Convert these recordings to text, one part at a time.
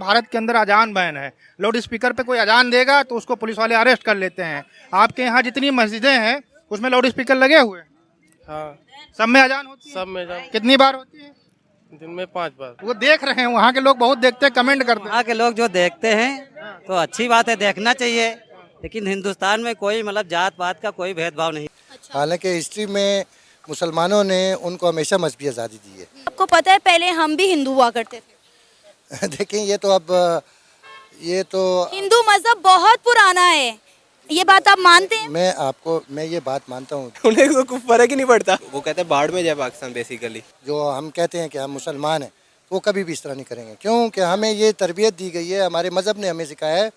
भारत के अंदर अजान बैन है। लाउड स्पीकर पे कोई अजान देगा तो उसको पुलिस वाले अरेस्ट कर लेते हैं। आपके यहाँ जितनी मस्जिदें हैं उसमें लाउड स्पीकर लगे हुए हैं? हाँ, सब में अजान होती है? सब में जान कितनी बार होती है? दिन में 5 बार। वो देख रहे हैं, वहाँ के लोग बहुत देखते हैं, कमेंट करते हैं। वहाँ के लोग जो देखते हैं तो अच्छी बात है, देखना चाहिए। लेकिन हिंदुस्तान में कोई मतलब जात पात का कोई भेदभाव नहीं। हालांकि हिस्ट्री में मुसलमानों ने उनको हमेशा मजहबी आज़ादी दी है। आपको पता है पहले हम भी हिंदू हुआ करते थे। देखें ये तो हिंदू मजहब बहुत पुराना है, ये बात आप मानते हैं? मैं ये बात मानता हूँ। उन्हें तो कुछ फर्क ही नहीं पड़ता। वो कहते हैं बाढ़ में जाए पाकिस्तान बेसिकली। जो हम कहते हैं कि हम मुसलमान हैं वो कभी भी इस तरह नहीं करेंगे, क्योंकि हमें ये तरबियत दी गई है, हमारे मज़हब ने हमें सिखाया है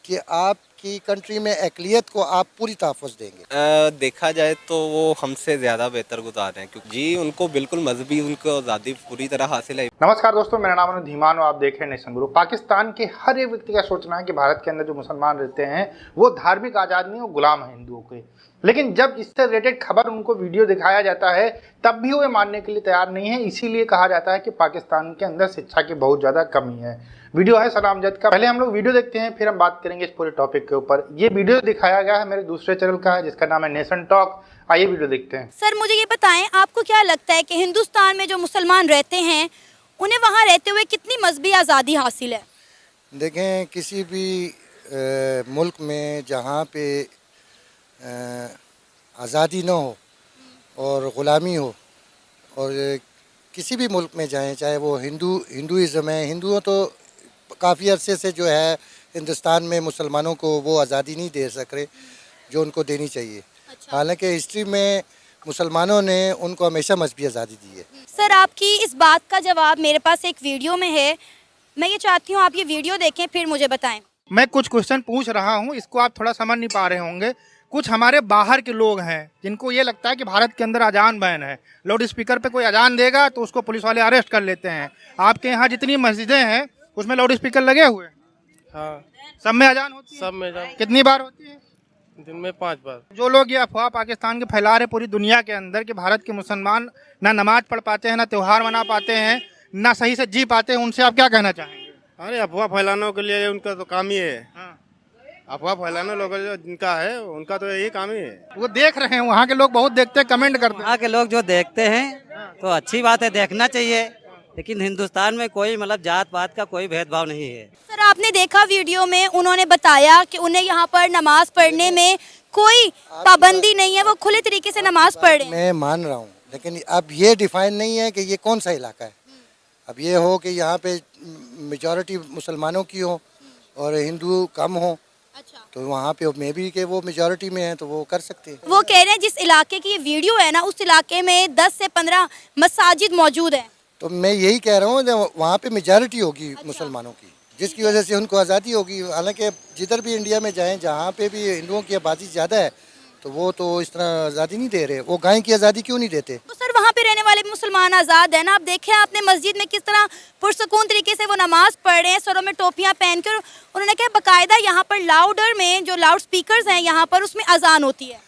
कि आपकी कंट्री में अक़लियत को आप पूरी तहफ़्फ़ुज़ देंगे। देखा जाए तो वो हमसे ज़्यादा बेहतर गुजार हैं, क्योंकि जी उनको बिल्कुल मजहबी उनको आज़ादी पूरी तरह हासिल है। नमस्कार दोस्तों, मेरा नाम है धीमान और आप देख रहे हैं नेशन ग्रुप। पाकिस्तान के हर एक व्यक्ति का सोचना है कि भारत के अंदर जो मुसलमान रहते हैं वो धार्मिक आज़ाद नहीं, वो गुलाम है हिंदुओं के। लेकिन जब इससे रिलेटेड खबर उनको वीडियो दिखाया जाता है तब भी वो मानने के लिए तैयार नहीं है। इसीलिए कहा जाता है कि पाकिस्तान के अंदर शिक्षा की बहुत ज़्यादा कमी है। वीडियो है सलाम जद का। पहले हम लोग वीडियो देखते हैं, फिर हम बात करेंगे इस पूरे टॉपिक के ऊपर। ये वीडियो दिखाया गया है मेरे दूसरे चैनल का है जिसका नाम है नेशन टॉक। आइए वीडियो देखते हैं। सर मुझे ये बताएं, आपको क्या लगता है कि हिंदुस्तान में जो मुसलमान रहते हैं उन्हें वहाँ रहते हुए कितनी मजहबी आज़ादी हासिल है? देखें, किसी भी मुल्क में जहाँ पे आज़ादी ना हो और ग़ुलामी हो, और किसी भी मुल्क में जाएं, चाहे वो हिंदुइज़्म है, हिंदुओं तो काफ़ी अरसे से जो है हिंदुस्तान में मुसलमानों को वो आज़ादी नहीं दे सक रहे जो उनको देनी चाहिए। हालांकि हिस्ट्री में मुसलमानों ने उनको हमेशा मजहबी आज़ादी दी है। सर आपकी इस बात का जवाब मेरे पास एक वीडियो में है, मैं ये चाहती हूँ आप ये वीडियो देखें फिर मुझे बताएं। मैं कुछ क्वेश्चन पूछ रहा हूँ, इसको आप थोड़ा समझ नहीं पा रहे होंगे। कुछ हमारे बाहर के लोग हैं जिनको ये लगता है कि भारत के अंदर अजान बैन है। लाउड स्पीकर पे कोई अजान देगा तो उसको पुलिस वाले अरेस्ट कर लेते हैं। आपके यहाँ जितनी मस्जिदें हैं उसमें लाउड स्पीकर लगे हुए हैं? हाँ, सब में अजान होती है? सब में जान कितनी बार होती है? दिन में 5 बार। जो लोग ये अफवाह पाकिस्तान के फैला रहे पूरी दुनिया के अंदर कि भारत के मुसलमान ना नमाज पढ़ पाते हैं, ना त्यौहार मना पाते हैं, ना सही से जी पाते हैं, उनसे आप क्या कहना चाहेंगे? अरे अफवाह फैलाने के लिए उनका तो काम ही है। हाँ। अफवाह फैलाने लोग जो जिनका है उनका तो यही काम ही है। वो देख रहे हैं, वहाँ के लोग बहुत देखते हैं, कमेंट करते हैं। वहाँ के लोग जो देखते हैं तो अच्छी बात है, देखना चाहिए। लेकिन हिंदुस्तान में कोई मतलब जात पात का कोई भेदभाव नहीं है। सर आपने देखा वीडियो में उन्होंने बताया कि उन्हें यहाँ पर नमाज पढ़ने में कोई पाबंदी नहीं है, वो खुले तरीके से नमाज पढ़ रहे हैं। मैं मान रहा हूँ, लेकिन अब ये डिफाइन नहीं है कि ये कौन सा इलाका है। अब ये हो कि यहाँ पे मेजॉरिटी मुसलमानों की हो और हिंदू कम हो, अच्छा। तो वहाँ पे मे भी कि वो मेजॉरिटी में है तो वो कर सकते हैं। वो कह रहे हैं जिस इलाके की ये वीडियो है ना, उस इलाके में 10 से 15 मसाजिद मौजूद हैं। तो मैं यही कह रहा हूँ वहाँ पे मेजॉरिटी होगी मुसलमानों की, जिसकी वजह से उनको आज़ादी होगी। हालांकि जिधर भी इंडिया में जाएं, जहाँ पे भी हिंदुओं की आबादी ज़्यादा है तो वो तो इस तरह आज़ादी नहीं दे रहे। वो गाय की आज़ादी क्यों नहीं देते? तो सर वहाँ पे रहने वाले मुसलमान आज़ाद है ना। आप देखें आपने मस्जिद में किस तरह पुरसकून तरीके से वो नमाज पढ़ रहे हैं, सरों में टोपियाँ पहन कर। उन्होंने कहा बाकायदा यहाँ पर लाउडर में जो लाउड स्पीकर्स हैं यहाँ पर उसमें अजान होती है।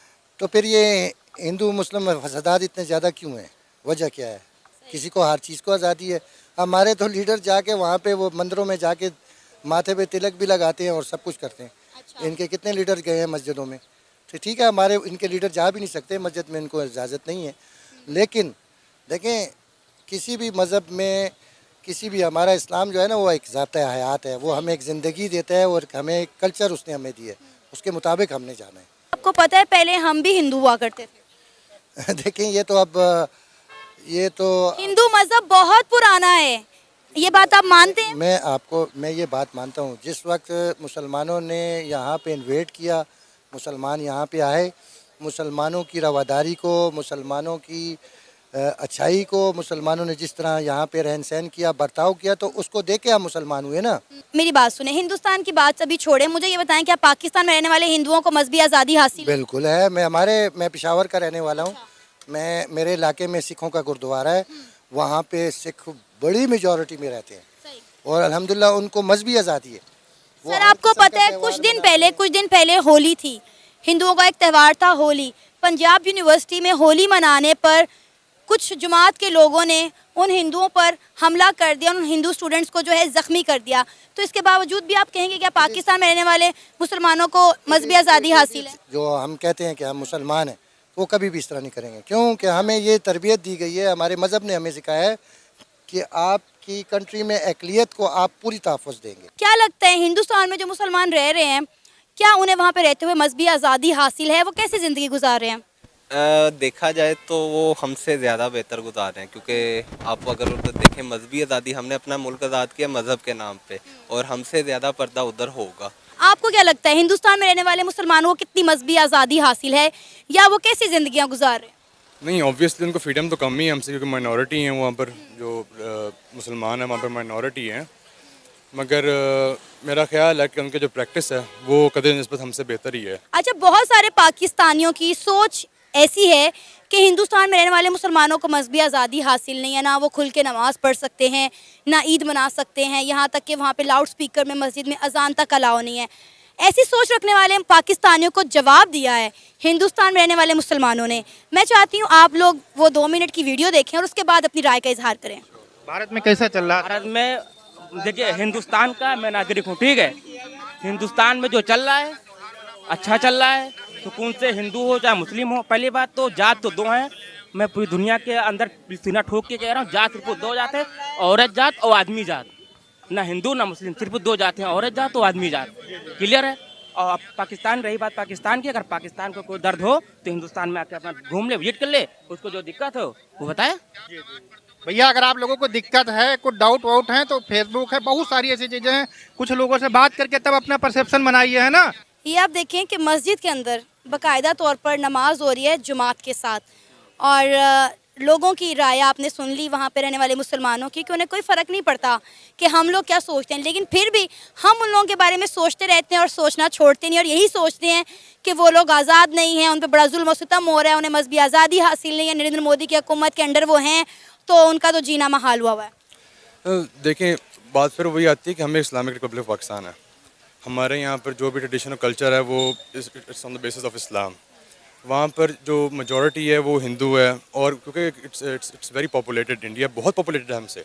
तो फिर ये हिंदू मुस्लिम फसादात इतने ज़्यादा क्यों हैं? वजह क्या है? किसी को हर चीज़ को आज़ादी है। हमारे तो लीडर जाके वहाँ पे वो मंदिरों में जाके माथे पे तिलक भी लगाते हैं और सब कुछ करते हैं। अच्छा। इनके कितने लीडर गए हैं मस्जिदों में? तो ठीक है, हमारे इनके लीडर जा भी नहीं सकते मस्जिद में, इनको इजाज़त नहीं है। लेकिन देखें, किसी भी मज़हब में किसी भी, हमारा इस्लाम जो है ना वो एक ज़ाब्ता हयात है, वो हमें एक ज़िंदगी देता है और हमें एक कल्चर उसने हमें दिया है, उसके मुताबिक हमने जाना है। आपको पता है पहले हम भी हिंदू हुआ करते थे। देखें, ये तो हिंदू मजहब बहुत पुराना है, ये बात आप मानते हैं? मैं ये बात मानता हूँ। जिस वक्त मुसलमानों ने यहाँ पे इन्वेट किया, मुसलमान यहाँ पे आए, मुसलमानों की रवादारी को, मुसलमानों की अच्छाई को, मुसलमानों ने जिस तरह यहाँ पे रहन सहन किया, बर्ताव किया, तो उसको देख के हम मुसलमान हुए ना। मेरी बात सुने, हिंदुस्तान की बात सभी छोड़े, मुझे ये बताएं क्या पाकिस्तान में रहने वाले हिंदुओं को मजहबी आज़ादी हासिल है? बिल्कुल है। मैं पेशावर का रहने वाला हूँ। मेरे इलाके में सिखों का गुरुद्वारा है, वहाँ पे सिख बड़ी मेजॉरिटी में रहते हैं और अल्हम्दुलिल्लाह उनको मजहबी आज़ादी है। सर आपको पता है कुछ दिन पहले होली थी, हिंदुओं का एक त्यौहार था होली। पंजाब यूनिवर्सिटी में होली मनाने पर कुछ जमात के लोगों ने उन हिंदुओं पर हमला कर दिया, उन हिंदू स्टूडेंट्स को जो है ज़ख्मी कर दिया। तो इसके बावजूद भी आप कहेंगे क्या पाकिस्तान में रहने वाले मुसलमानों को मजहबी आज़ादी हासिल है? जो हम कहते हैं कि हम मुसलमान हैं, वो कभी भी इस तरह नहीं करेंगे, क्योंकि हमें ये तरबियत दी गई है, हमारे मज़हब ने हमें सिखाया है कि आपकी कंट्री में अक़लियत को आप पूरी तहफ़्फ़ुज़ देंगे। क्या लगता है हिंदुस्तान में जो मुसलमान रह रहे हैं, क्या उन्हें वहाँ पे रहते हुए मजहबी आज़ादी हासिल है? वो कैसी ज़िंदगी गुजार रहे हैं? देखा जाए तो वो हमसे ज़्यादा बेहतर गुजार रहे हैं, क्योंकि आप अगर उधर देखें मजहबी आज़ादी हमने अपना मुल्क आज़ाद किया मज़हब के नाम पे, और हमसे ज़्यादा पर्दा उधर होगा। आपको क्या लगता है हिंदुस्तान में रहने वाले मुसलमानों को कितनी मजहबी आज़ादी हासिल है, या वो कैसी ज़िंदगियाँ गुजार रहे हैं? नहीं, ऑब्वियसली उनको फ्रीडम तो कम ही है हमसे, क्योंकि माइनॉरिटी हैं वहाँ पर, जो मुसलमान हैं वहाँ पर माइनॉरिटी हैं। मगर मेरा ख्याल है कि उनके जो प्रैक्टिस है वो कदर निस्बत हमसे बेहतर ही है। अच्छा, बहुत सारे पाकिस्तानियों की सोच ऐसी है कि हिंदुस्तान में रहने वाले मुसलमानों को मजहबी आज़ादी हासिल नहीं है, ना वो खुल के नमाज़ पढ़ सकते हैं, ना ईद मना सकते हैं, यहाँ तक कि वहाँ पे लाउड स्पीकर में मस्जिद में अजान तक अलाउ नहीं है। ऐसी सोच रखने वाले पाकिस्तानियों को जवाब दिया है हिंदुस्तान में रहने वाले मुसलमानों ने। मैं चाहती हूँ आप लोग वो 2 मिनट की वीडियो देखें और उसके बाद अपनी राय का इजहार करें। भारत में कैसा चल रहा है? भारत में देखिए, हिंदुस्तान का मैं नागरिक हूँ, ठीक है। हिंदुस्तान में जो चल रहा है अच्छा चल रहा है, सुकून से हिंदू हो चाहे मुस्लिम हो। पहली बात तो जात तो 2 हैं, मैं पूरी दुनिया के अंदर सीना ठोक के कह रहा हूँ, जात सिर्फ 2 जात है, औरत जात और आदमी जात। ना हिंदू ना मुस्लिम, सिर्फ 2 जात हैं, औरत जात और आदमी जात। क्लियर है। और अब पाकिस्तान, रही बात पाकिस्तान की, अगर पाकिस्तान को कोई दर्द हो तो हिंदुस्तान में आके अपना घूम ले, विजिट कर ले, उसको जो दिक्कत हो वो बताए। भैया, अगर आप लोगों को दिक्कत है, कुछ डाउट वाउट है, तो फेसबुक है, बहुत सारी ऐसी चीजें हैं, कुछ लोगों से बात करके तब अपना परसेप्शन बनाइए, है ना। ये आप देखें कि मस्जिद के अंदर बाकायदा तौर पर नमाज हो रही है जुमात के साथ, और लोगों की राय आपने सुन ली वहाँ पे रहने वाले मुसलमानों की, कि उन्हें कोई फ़र्क नहीं पड़ता कि हम लोग क्या सोचते हैं, लेकिन फिर भी हम उन लोगों के बारे में सोचते रहते हैं और सोचना छोड़ते नहीं, और यही सोचते हैं कि वो लोग आज़ाद नहीं हैं, उन पर बड़ा जुल्म और सितम हो रहा है, उन्हें मजहबी आज़ादी हासिल नहीं है, नरेंद्र मोदी की हुकूमत के अंडर वो हैं, तो उनका तो जीना महाल हुआ हुआ है। देखें, बात फिर वही आती है कि हमें इस्लामिक रिपब्लिक पाकिस्तान है, हमारे यहाँ पर जो भी ट्रेडिशनल कल्चर है वो it's on the basis of Islam. वहाँ पर जो मेजॉरिटी है वो हिंदू है, और क्योंकि इट्स वेरी पॉपुलेटेड, इंडिया बहुत पॉपुलेटेड है हमसे,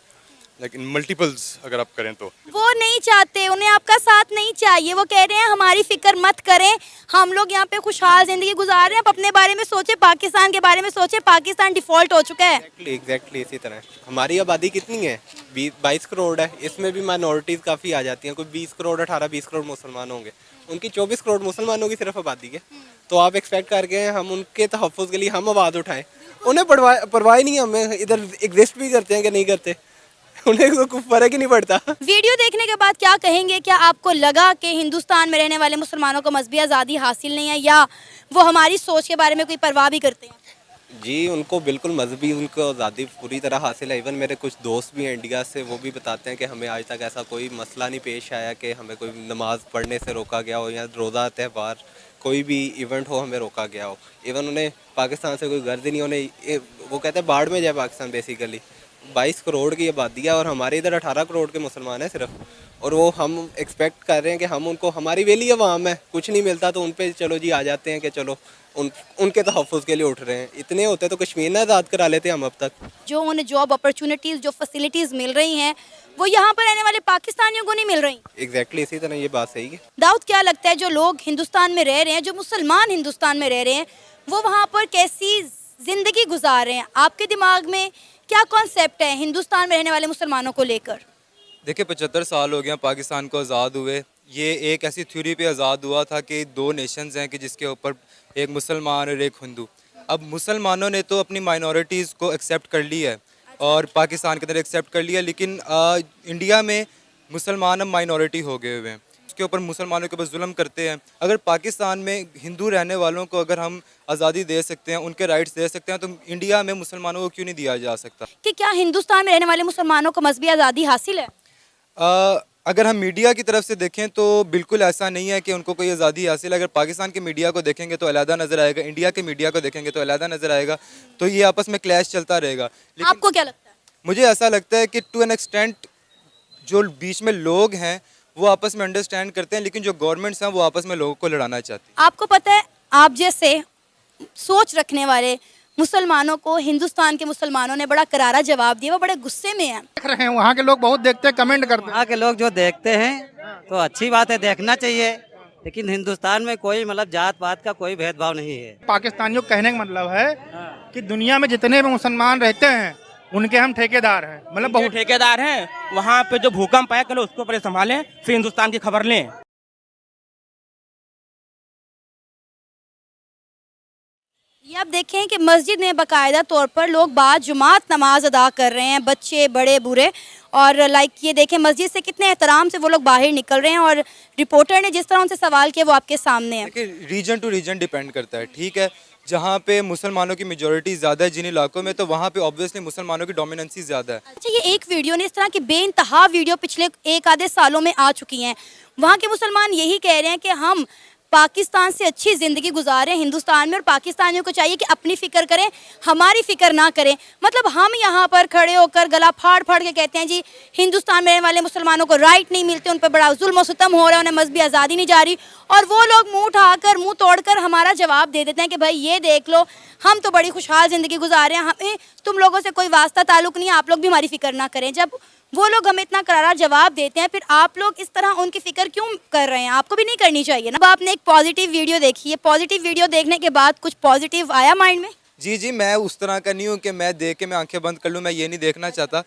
लाइक इन मल्टीपल्स अगर आप करें तो। वो नहीं चाहते, उन्हें आपका साथ नहीं चाहिए, वो कह रहे हैं हमारी फिक्र मत करें, हम लोग यहाँ पे खुशहाल ज़िंदगी गुजार रहे हैं, आप अपने बारे में सोचें, पाकिस्तान के बारे में सोचें, पाकिस्तान डिफ़ॉल्ट हो चुका है। एग्जैक्टली इसी तरह हमारी आबादी कितनी है, 22 करोड़ है, इसमें भी माइनॉरिटीज़ काफ़ी आ जाती हैं, कोई 20 करोड़ 18-20 करोड़ मुसलमान होंगे, उनकी 24 करोड़ मुसलमानों की सिर्फ आबादी है। तो आप एक्सपेक्ट करके हम उनके तहफ़्फ़ुज़ के लिए हम आवाज़ उठाएं, उन्हें परवाह नहीं, हमें इधर एग्जिस्ट भी करते हैं कि नहीं करते, उन्हें तो कुछ फर्क ही नहीं पड़ता। वीडियो देखने के बाद क्या कहेंगे? क्या आपको लगा कि हिंदुस्तान में रहने वाले मुसलमानों को मजहबी आज़ादी हासिल नहीं है, या वो हमारी सोच के बारे में कोई परवाह भी करते हैं? जी, उनको बिल्कुल मजहबी उनको आज़ादी पूरी तरह हासिल है। इवन मेरे कुछ दोस्त भी हैं इंडिया से, वो भी बताते हैं कि हमें आज तक ऐसा कोई मसला नहीं पेश आया कि हमें कोई नमाज़ पढ़ने से रोका गया हो, या रोज़ा त्यौहार कोई भी इवेंट हो हमें रोका गया हो। इवन उन्हें पाकिस्तान से कोई गर्ज ही नहीं, उन्हें वो कहते हैं बाढ़ में जाए पाकिस्तान। बेसिकली 22 करोड़ की आबादी है, और हमारे इधर 18 करोड़ के मुसलमान हैं सिर्फ, और वो हम एक्सपेक्ट कर रहे हैं कि हम उनको, हमारी वेली अवाम है, कुछ नहीं मिलता तो उन पे चलो जी आ जाते हैं कि चलो उनके तहफ़्फ़ुज़ के लिए उठ रहे हैं। इतने होते तो कश्मीर ना आज़ाद करा लेते हम अब तक। जो उन्हें जॉब अपॉर्चुनिटीज़, जो फैसिलिटीज़ मिल रही हैं, वो यहाँ पर रहने वाले पाकिस्तानियों को नहीं मिल रही। एग्जैक्टली इसी तरह ये बात सही है। दाऊद, क्या लगता है जो लोग हिंदुस्तान में रह रहे हैं, जो मुसलमान हिंदुस्तान में रह रहे हैं, वो वहाँ पर कैसी ज़िंदगी गुजार रहे हैं? आपके दिमाग में क्या कॉन्सेप्ट है हिंदुस्तान में रहने वाले मुसलमानों को लेकर? देखिए, 75 साल हो गए पाकिस्तान को आज़ाद हुए। ये एक ऐसी थ्योरी पे आज़ाद हुआ था कि 2 नेशंस हैं कि जिसके ऊपर एक मुसलमान और एक हिंदू। अब मुसलमानों ने तो अपनी माइनॉरिटीज़ को एक्सेप्ट कर लिया है और पाकिस्तान के अंदर एक्सेप्ट कर लिया, लेकिन इंडिया में मुसलमान अब माइनॉरिटी हो गए हुए हैं, उसके ऊपर मुसलमानों के ऊपर जुल्म करते हैं। अगर पाकिस्तान में हिंदू रहने वालों को अगर हम आज़ादी दे सकते हैं, उनके राइट्स दे सकते हैं, तो इंडिया में मुसलमानों को क्यों नहीं दिया जा सकता? कि क्या हिंदुस्तान में रहने वाले मुसलमानों को मजहबी आज़ादी हासिल है? अगर हम मीडिया की तरफ से देखें तो बिल्कुल ऐसा नहीं है कि उनको कोई आज़ादी हासिल है। अगर पाकिस्तान के मीडिया को देखेंगे तो अलहदा नज़र आएगा, इंडिया के मीडिया को देखेंगे तो अलहदा नज़र आएगा, तो ये आपस में क्लैश चलता रहेगा। आपको क्या लगता है? मुझे ऐसा लगता है कि टू एन एक्सटेंट जो बीच में लोग हैं वो आपस में अंडरस्टैंड करते हैं, लेकिन जो गवर्नमेंट्स हैं वो आपस में लोगों को लड़ाना चाहती हैं। आपको पता है, आप जैसे सोच रखने वाले मुसलमानों को हिंदुस्तान के मुसलमानों ने बड़ा करारा जवाब दिया, वो बड़े गुस्से में हैं। देख रहे हैं वहाँ के लोग बहुत देखते हैं, कमेंट करते हैं। वहाँ के लोग जो देखते हैं तो अच्छी बात है, देखना चाहिए, लेकिन हिंदुस्तान में कोई मतलब जात पात का कोई भेदभाव नहीं है। पाकिस्तानियों का कहने का मतलब है कि दुनिया में जितने भी मुसलमान रहते हैं उनके हम ठेकेदार हैं, मतलब बहुत ठेकेदार हैं। वहाँ पे जो भूकंप आया, कल उसको पहले संभालें, फिर हिंदुस्तान की खबर लें। ये आप देखें कि मस्जिद में बाकायदा तौर पर लोग बाजुमात नमाज अदा कर रहे हैं, बच्चे बड़े बूढ़े। और ये देखें मस्जिद से कितने एहतराम से वो लोग बाहर निकल रहे हैं, और रिपोर्टर ने जिस तरह उनसे सवाल किया वो आपके सामने है। देखिए, रीजन टू रीजन डिपेंड करता है, ठीक है। जहाँ पे मुसलमानों की मेजोरिटी ज़्यादा है जिन इलाकों में, तो वहाँ पे ऑब्वियसली मुसलमानों की डोमिनेंसी ज़्यादा है। अच्छा, ये एक वीडियो ने इस तरह की बेइंतहा वीडियो पिछले एक आधे सालों में आ चुकी हैं। वहाँ के मुसलमान यही कह रहे हैं कि हम पाकिस्तान से अच्छी ज़िंदगी गुजारें हिंदुस्तान में, और पाकिस्तानियों को चाहिए कि अपनी फ़िक्र करें, हमारी फ़िक्र ना करें। मतलब हम यहाँ पर खड़े होकर गला फाड़ फाड़ के कहते हैं जी हिंदुस्तान में रहने वाले मुसलमानों को राइट नहीं मिलते, उन पर बड़ा जुल्म और सितम हो रहा है, उन्हें मजहबी आज़ादी नहीं जा रही, और वो लोग मुँह उठाकर मुँह तोड़कर हमारा जवाब दे देते हैं कि भाई ये देख लो, हम तो बड़ी खुशहाल ज़िंदगी गुजार रहे हैं, हमें तुम लोगों से कोई वास्ता ताल्लुक़ नहीं है, आप लोग भी हमारी फ़िक्र ना करें। जब वो लोग हमें इतना करारा जवाब देते हैं, फिर आप लोग इस तरह उनकी फिक्र क्यों कर रहे हैं? आपको भी नहीं करनी चाहिए ना। अब आपने एक पॉजिटिव वीडियो देखी है, पॉजिटिव वीडियो देखने के बाद कुछ पॉजिटिव आया माइंड में? जी, मैं उस तरह का नहीं हूँ कि मैं देख के मैं आंखें बंद कर लूँ, मैं ये नहीं देखना चाहता।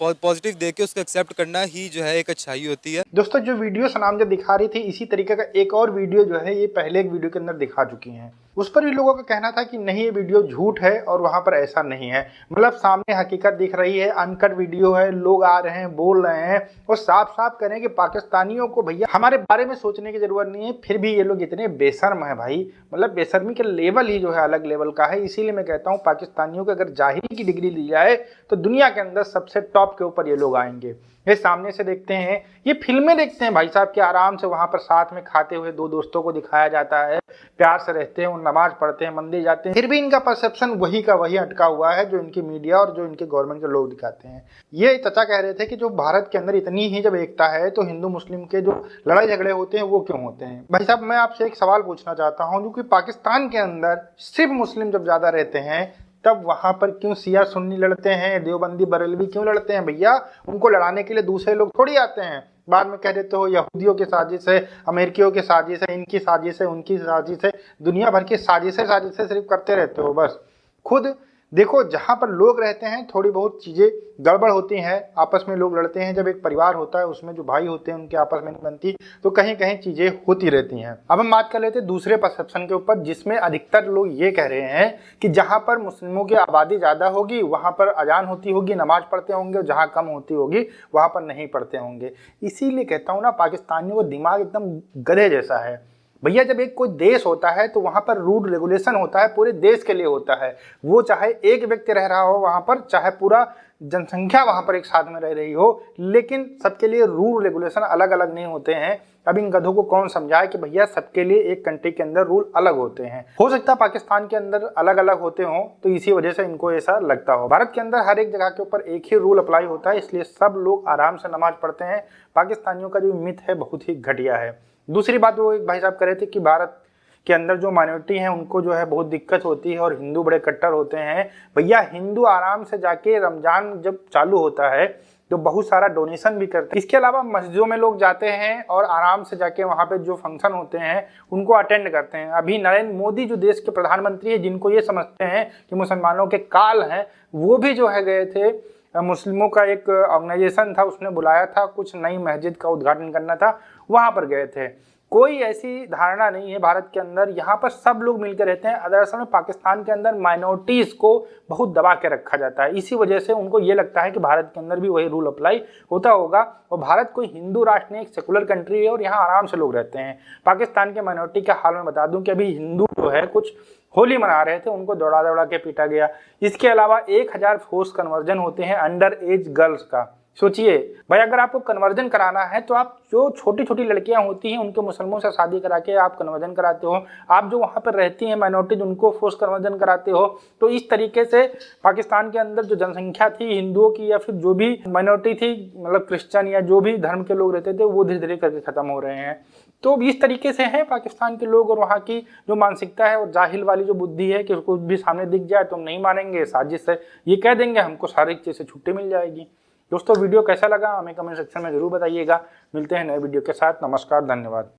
पॉजिटिव देख के उसको एक्सेप्ट करना ही जो है एक अच्छाई होती है। दोस्तों, जो वीडियो सनाम जब दिखा रही थी, इसी तरीके का एक और वीडियो जो है ये पहले एक वीडियो के अंदर दिखा चुकी हैं। उस पर भी लोगों का कहना था कि नहीं, ये वीडियो झूठ है और वहाँ पर ऐसा नहीं है। मतलब सामने हकीकत दिख रही है, अनकट वीडियो है, लोग आ रहे हैं, बोल रहे हैं और साफ साफ करें कि पाकिस्तानियों को भैया हमारे बारे में सोचने की जरूरत नहीं है, फिर भी ये लोग इतने बेशर्म है भाई। मतलब बेशर्मी का लेवल ही जो है अलग लेवल का है। इसीलिए मैं कहता हूँ पाकिस्तानियों को अगर जाहिरी की डिग्री दी जाए तो दुनिया के अंदर सबसे टॉप के ऊपर ये लोग आएंगे। ये सामने से देखते हैं, ये फिल्में देखते हैं भाई साहब के आराम से वहाँ पर साथ में खाते हुए दो दोस्तों को दिखाया जाता है, प्यार से रहते हैं, वो नमाज पढ़ते हैं, मंदिर जाते हैं, फिर भी इनका परसेप्शन वही का वही अटका हुआ है जो इनकी मीडिया और जो इनके गवर्नमेंट के लोग दिखाते हैं। ये चचा कह रहे थे कि जो भारत के अंदर इतनी ही जब एकता है तो हिंदू मुस्लिम के जो लड़ाई झगड़े होते हैं वो क्यों होते हैं? भाई साहब, मैं आपसे एक सवाल पूछना चाहता हूँ, क्योंकि पाकिस्तान के अंदर सिर्फ मुस्लिम जब ज़्यादा रहते हैं तब वहाँ पर क्यों शिया सुन्नी लड़ते हैं, देवबंदी बरेलवी क्यों लड़ते हैं? भैया उनको लड़ाने के लिए दूसरे लोग थोड़ी आते हैं। बाद में कह देते हो यहूदियों की साजिश है, अमेरिकियों की साजिश है, इनकी साजिश है, उनकी साजिश है, दुनिया भर की साजिशें सिर्फ करते रहते हो बस। खुद देखो, जहाँ पर लोग रहते हैं थोड़ी बहुत चीज़ें गड़बड़ होती हैं, आपस में लोग लड़ते हैं। जब एक परिवार होता है उसमें जो भाई होते हैं उनके आपस में नहीं बनती, तो कहीं कहीं चीज़ें होती रहती हैं। अब हम बात कर लेते हैं दूसरे परसेप्शन के ऊपर, जिसमें अधिकतर लोग ये कह रहे हैं कि जहाँ पर मुस्लिमों की आबादी ज़्यादा होगी वहाँ पर अजान होती होगी, नमाज पढ़ते होंगे, और जहाँ कम होती होगी वहाँ पर नहीं पढ़ते होंगे। इसीलिए कहता हूँ ना, पाकिस्तानियों का दिमाग एकदम गधे जैसा है भैया। जब एक कोई देश होता है तो वहाँ पर रूल रेगुलेशन होता है, पूरे देश के लिए होता है। वो चाहे एक व्यक्ति रह रहा हो वहाँ पर, चाहे पूरा जनसंख्या वहाँ पर एक साथ में रह रही हो, लेकिन सबके लिए रूल रेगुलेशन अलग अलग नहीं होते हैं। अब इन गधों को कौन समझाए कि भैया सबके लिए एक कंट्री के अंदर रूल अलग होते हैं। हो सकता है पाकिस्तान के अंदर अलग अलग होते हों, तो इसी वजह से इनको ऐसा लगता हो। भारत के अंदर हर एक जगह के ऊपर एक ही रूल अप्लाई होता है, इसलिए सब लोग आराम से नमाज पढ़ते हैं। पाकिस्तानियों का जो मिथ है बहुत ही घटिया है। दूसरी बात, वो एक भाई साहब कह रहे थे कि भारत के अंदर जो माइनॉरिटी है उनको जो है बहुत दिक्कत होती है और हिंदू बड़े कट्टर होते हैं। भैया हिंदू आराम से जाके रमजान जब चालू होता है तो बहुत सारा डोनेशन भी करते हैं। इसके अलावा मस्जिदों में लोग जाते हैं और आराम से जाके वहाँ पे जो फंक्शन होते हैं उनको अटेंड करते हैं। अभी नरेंद्र मोदी जो देश के प्रधानमंत्री है, जिनको ये समझते हैं कि मुसलमानों के काल हैं, वो भी जो है गए थे, मुस्लिमों का एक ऑर्गेनाइजेशन था, उसने बुलाया था, कुछ नई मस्जिद का उद्घाटन करना था, वहाँ पर गए थे। कोई ऐसी धारणा नहीं है भारत के अंदर, यहाँ पर सब लोग मिलकर रहते हैं। दरअसल में पाकिस्तान के अंदर माइनॉरिटीज़ को बहुत दबा के रखा जाता है, इसी वजह से उनको ये लगता है कि भारत के अंदर भी वही रूल अप्लाई होता होगा। और भारत कोई हिंदू राष्ट्र नहीं, एक सेकुलर कंट्री है और यहाँ आराम से लोग रहते हैं। पाकिस्तान के माइनॉरिटी का हाल मैं बता दूं कि अभी हिंदू जो है कुछ होली मना रहे थे, उनको दौड़ा दौड़ा के पीटा गया। इसके अलावा 1000 फोर्स कन्वर्जन होते हैं अंडर एज गर्ल्स का, सोचिए भाई, अगर आपको कन्वर्जन कराना है तो आप जो छोटी छोटी लड़कियां होती हैं उनके मुसलमानों से शादी करा के आप कन्वर्जन कराते हो। आप जो वहाँ पर रहती हैं माइनॉरिटीज उनको फोर्स कन्वर्जन कराते हो। तो इस तरीके से पाकिस्तान के अंदर जो जनसंख्या थी हिंदुओं की या फिर जो भी माइनॉरिटी थी, मतलब क्रिश्चियन या जो भी धर्म के लोग रहते थे, वो धीरे धीरे करके खत्म हो रहे हैं। तो इस तरीके से है पाकिस्तान के लोग और वहाँ की जो मानसिकता है और जाहिल वाली जो बुद्धि है कि उसको भी सामने दिख जाए तो हम नहीं मानेंगे, साजिश है, ये कह देंगे, हमको सारी चीज़ से छुट्टी मिल जाएगी। दोस्तों वीडियो कैसा लगा हमें कमेंट सेक्शन में जरूर बताइएगा। मिलते हैं नए वीडियो के साथ। नमस्कार, धन्यवाद।